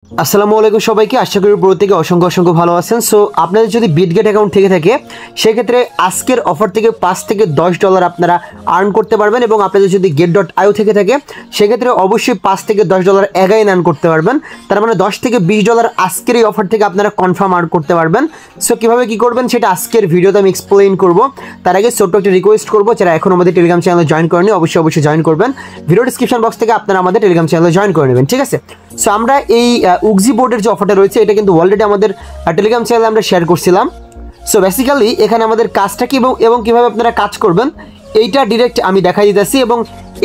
আসসালামু আলাইকুম সবাইকে, আশা করি প্রত্যেকে অসংখ্য ভালো আছেন। সো আপনাদের যদি বিটগেট অ্যাকাউন্ট থেকে থাকে সেক্ষেত্রে আজকের অফার থেকে $5 থেকে $10 আপনারা আর্ন করতে পারবেন, এবং আপনাদের যদি get.io থেকে থাকে সেক্ষেত্রে অবশ্যই $5 থেকে $10 অ্যাগাইন আর্ন করতে পারবেন। তার মানে $10 থেকে $20 আজকের এই অফার থেকে আপনারা কনফার্ম আর্ন করতে পারবেন। সো কীভাবে কী করবেন সেটা আজকের ভিডিওতে আমি এক্সপ্লেইন করব। তার আগে ছোট্ট একটা রিকোয়েস্ট করবো, যারা এখন আমাদের টেলিগ্রাম চ্যানেলে জয়েন করেনি অবশ্যই জয়েন করবেন। ভিডিও ডিসক্রিপশন বক্স থেকে আপনারা আমাদের টেলিগ্রাম চ্যানেলে জয়েন করে নেবেন, ঠিক আছে? সো আমরা এই উগজি বোর্ডের যে অফারটা রয়েছে এটা কিন্তু অলরেডি আমাদের টেলিগ্রাম চ্যানেলে আমরা শেয়ার করছিলাম। সো বেসিক্যালি এখানে আমাদের কাজটা কি এবং কীভাবে আপনারা কাজ করবেন এইটা ডিরেক্ট আমি দেখাই দিতেছি, এবং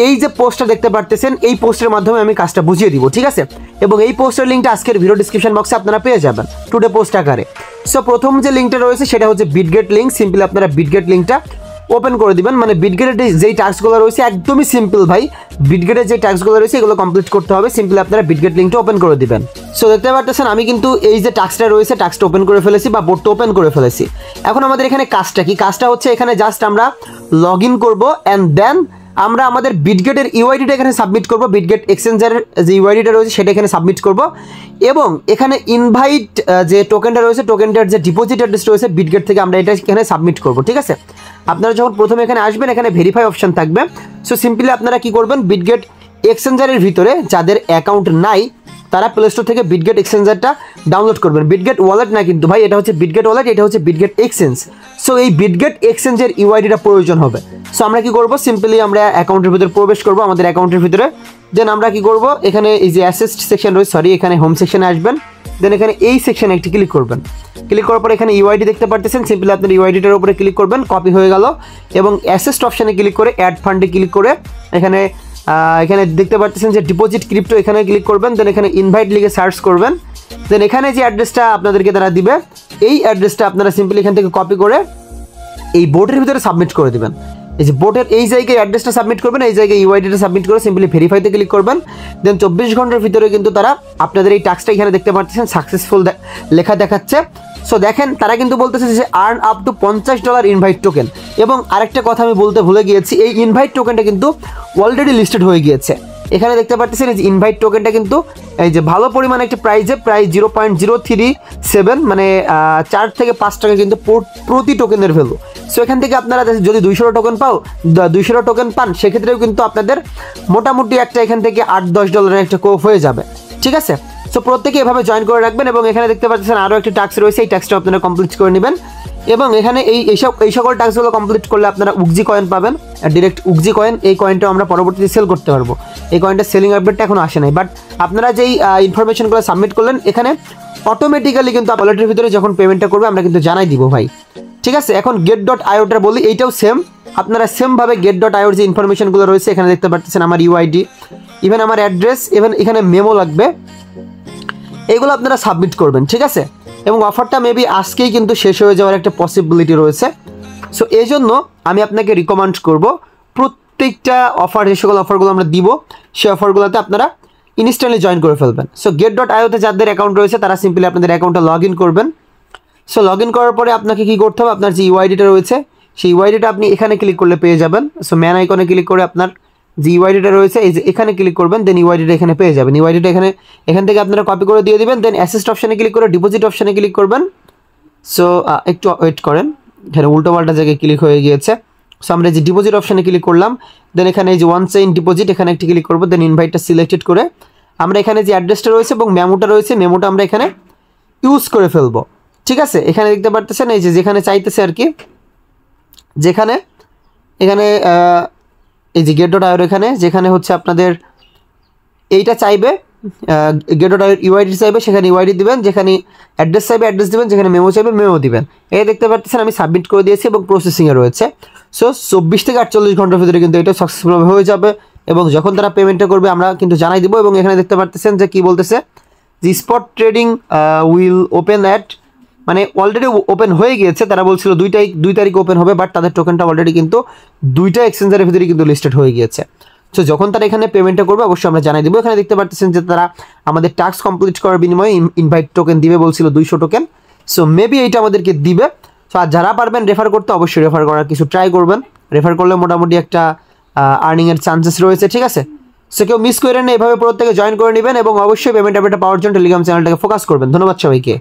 এই যে পোস্টটা দেখতে পারতেছেন এই পোস্টের মাধ্যমে আমি কাজটা বুঝিয়ে দিব, ঠিক আছে? এবং এই পোস্টের লিঙ্কটা আজকের ভিডিও ডিসক্রিপশন বক্সে আপনারা পেয়ে যাবেন টুডে পোস্ট আকারে। সো প্রথম যে লিঙ্কটা রয়েছে সেটা হচ্ছে বিটগেট লিঙ্ক। সিম্পলি আপনারা বিটগেট লিঙ্কটা ওপেন করে দিবেন। মানে বিটগেটের যেই টাস্কগুলো রয়েছে একদমই সিম্পল ভাই, বিটগেটের যে টাস্কগুলো রয়েছে এগুলো কমপ্লিট করতে হবে। সিম্পলি আপনারা বিটগেট লিঙ্কটা ওপেন করে দিবেন। সো দেখতে পাচ্ছেন আমি কিন্তু এই যে টাস্কটা রয়েছে টাস্কটা ওপেন করে ফেলেছি বা বোর্ডটা ওপেন করে ফেলেছি। এখন আমাদের এখানে কাজটা কি? কাজটা হচ্ছে এখানে জাস্ট আমরা লগ ইন করবো অ্যান্ড দেন আমরা আমাদের বিটগেটের ইউআইডিটা এখানে সাবমিট করব। বিটগেট এক্সচেঞ্জারের যে ইউআইডিটা রয়েছে সেটা এখানে সাবমিট করব, এবং এখানে ইনভাইট যে টোকেনটা রয়েছে টোকেনটার যে ডিপোজিট অ্যাড্রেস রয়েছে বিটগেট থেকে আমরা এটা এখানে সাবমিট করব, ঠিক আছে? আপনারা যখন প্রথমে এখানে আসবেন এখানে ভেরিফাই অপশন থাকবে। সো সিম্পলি আপনারা কি করবেন, বিটগেট এক্সচেঞ্জারের ভিতরে যাদের অ্যাকাউন্ট নাই তারা প্লে স্টোর থেকে বিটগেট এক্সচেঞ্জারটা ডাউনলোড করবেন। বিটগেট ওয়ালেট না কিন্তু ভাই, এটা হচ্ছে বিটগেট ওয়ালেট, এটা হচ্ছে বিটগেট এক্সচেঞ্জ। সো এই বিটগেট এক্সচেঞ্জের ইউআইডিটা প্রয়োজন হবে। সো আমরা কি করব, সিম্পলি আমরা অ্যাকাউন্টের ভিতরে প্রবেশ করব, আমাদের অ্যাকাউন্টের ভিতরে। দেন আমরা কি করব, এখানে এই যে অ্যাসেস্ট সেকশন রয়েছে, এখানে হোম সেকশনে আসবেন। দেন এখানে এই সেকশনে একটি ক্লিক করবেন। ক্লিক করার পর এখানে ইউআইডি দেখতে পাচ্ছেন, সিম্পলি আপনার ইউআইডিটার উপরে ক্লিক করবেন, কপি হয়ে গেল। এবং অ্যাসেস্ট অপশানে ক্লিক করে অ্যাড ফান্ডে ক্লিক করে এখানে দেখতে পাচ্ছেন যে ডিপোজিট ক্রিপ্টো, এখানে ক্লিক করবেন। দেন এখানে ইনভাইট লিখে সার্চ করবেন। দেন এখানে যে অ্যাড্রেসটা আপনাদেরকে তারা দিবে এই অ্যাড্রেসটা আপনারা সিম্পলি এখান থেকে কপি করে এই বোর্ডের ভিতরে সাবমিট করে দেবেন। এই যে বোর্ডের এই জায়গায় অ্যাড্রেসটা সাবমিট করবেন, এই জায়গায় ইউআইডিটা সাবমিট করে সিম্পলি ভেরিফাইতে ক্লিক করবেন। দেন 24 ঘন্টার ভিতরে কিন্তু তারা আপনাদের এই টাস্কটা এখানে দেখতে পাচ্ছেন সাকসেসফুল লেখা দেখাচ্ছে। সো দেখেন তারা কিন্তু বলতেছে যে earn up to $50 invite token. এবং আরেকটা কথা আমি বলতে ভুলে গিয়েছি, এই ইনভাইট টোকেনটা কিন্তু অলরেডি লিস্টেড হয়ে গিয়েছে। এখানে দেখতে পাচ্ছেন এই যে ইনভাইট টোকেনটা কিন্তু এই যে ভালো পরিমাণে একটা প্রাইজে প্রায় 0.037 মানে 4 থেকে 5 টাকা কিন্তু প্রতি টোকেনের ভ্যালু। সো এখান থেকে আপনারা যদি 200 টোকেন পান সেক্ষেত্রেও কিন্তু আপনাদের মোটামুটি একটা এখান থেকে $8-10 একটা কোপ হয়ে যাবে, ঠিক আছে? সো প্রত্যেকে এভাবে জয়েন করে রাখবেন। এবং এখানে দেখতে পাচ্ছেন আরও একটি টাস্ক রয়েছে, এই টাস্কটা আপনারা কমপ্লিট করে নেবেন। এবং এখানে এই সকল টাস্কগুলো কমপ্লিট করলে আপনারা উগজি কয়েন পাবেন, ডিরেক্ট উগজি কয়েন। এই কয়েনটাও আমরা পরবর্তীতে সেল করতে পারবো। এই কয়েনটা সেলিং আপডেটটা এখন আসে নাই, বাট আপনারা যেই ইনফরমেশনগুলো সাবমিট করলেন এখানে অটোমেটিক্যালি কিন্তু ওয়ালেটের ভিতরে যখন পেমেন্টটা করবে আমরা কিন্তু জানাই দিব ভাই, ঠিক আছে? এখন get.ioটা বলি, এইটাও সেম। আপনারা সেমভাবে get.ioর যে ইনফরমেশনগুলো রয়েছে এখানে দেখতে পাচ্ছেন আমার ইউআইডি, ইভেন আমার অ্যাড্রেস, ইভেন এখানে মেমো লাগবে, এগুলো আপনারা সাবমিট করবেন, ঠিক আছে? এবং অফারটা মেবি আজকেই কিন্তু শেষ হয়ে যাওয়ার একটা পসিবিলিটি রয়েছে। সো এই জন্য আমি আপনাকে রিকমেন্ড করব প্রত্যেকটা অফার, যে সকল অফারগুলো আমরা দিব সেই অফারগুলোতে আপনারা ইনস্ট্যান্টলি জয়েন করে ফেলবেন। সো get.ioতে যাদের অ্যাকাউন্ট রয়েছে তারা সিম্পলি আপনাদের অ্যাকাউন্টটা লগ ইন করবেন। সো লগ ইন করার পরে আপনাকে কী করতে হবে, আপনার যে ইউআইডিটা রয়েছে সেই ইউআইডিটা আপনি এখানে ক্লিক করলে পেয়ে যাবেন। সো ম্যান আইকনে ক্লিক করে আপনার যে ইউআইডিটা রয়েছে এই যে এখানে ক্লিক করবেন, দেন ইউআইডিটা এখানে পেয়ে যাবেন। ইউআইডিটা এখান থেকে আপনারা কপি করে দিয়ে দিবেন। দেন অ্যাসেস্ট অপশানে ক্লিক করে ডিপোজিট অপশানে ক্লিক করবেন। সো একটু ওয়েট করেন, এখানে উল্টোপাল্টা জায়গায় ক্লিক হয়ে গিয়েছে। সো আমরা যে ডিপোজিট অপশানে ক্লিক করলাম, দেন এখানে এই যে ওয়ান টাইম ডিপোজিট এখানে একটি ক্লিক করবো। দেন ইনভাইটটা সিলেক্টেড করে আমরা এখানে যে অ্যাড্রেসটা রয়েছে এবং মেমোটা রয়েছে মেমোটা আমরা এখানে ইউজ করে ফেলবো, ঠিক আছে? এখানে দেখতে পারতেছেন এই যে যেখানে চাইতেছে আর কি, যেখানে এখানে এই যে get.ioর এখানে যেখানে হচ্ছে আপনাদের এইটা চাইবে get.ioর ইউআইডি চাইবে সেখানে ইউআইডি দিবেন, যেখানে অ্যাড্রেস চাইবে অ্যাড্রেস দিবেন, যেখানে মেমো চাইবে মেমো দিবেন। এই দেখতে পাচ্ছেন আমি সাবমিট করে দিয়েছি এবং প্রসেসিংয়ে রয়েছে। সো 24 থেকে 48 ঘন্টার ভিতরে কিন্তু এটা সাকসেসফুলভাবে হয়ে যাবে। এবং যখন তারা পেমেন্টটা করবে আমরা কিন্তু জানাই দিব। এবং এখানে দেখতে পাচ্ছেন যে কী বলতেছে, যে spot trading will open at, মানে অলরেডি ওপেন হয়ে গিয়েছে। তারা বলছিল 2 তারিখ ওপেন হবে, বাট তাদের টোকেনটা অলরেডি কিন্তু 2টা এক্সচেঞ্জারের ভিতরে কিন্তু লিস্টেড হয়ে গিয়েছে। সো যখন তারা এখানে পেমেন্টটা করবে অবশ্যই আমরা জানাই দেবো। এখানে দেখতে পাচ্ছেন যে তারা আমাদের টাস্ক কমপ্লিট করার বিনিময়ে ইনভাইট টোকেন দিবে বলছিল 200 টোকেন। সো মেবি এইটা আমাদেরকে দিবে। সো আর যারা পারবেন রেফার করতে অবশ্যই রেফার করার কিছু ট্রাই করবেন। রেফার করলে মোটামুটি একটা আর্নিংয়ের চান্সেস রয়েছে, ঠিক আছে? সো কেউ মিস করেন না, এভাবে প্রো থেকে জয়েন করে নেবেন এবং অবশ্যই পেমেন্ট আপডেটটা পাওয়ার জন্য টেলিগ্রাম চ্যানেলটাকে ফোকাস করবেন। ধন্যবাদ সবাইকে।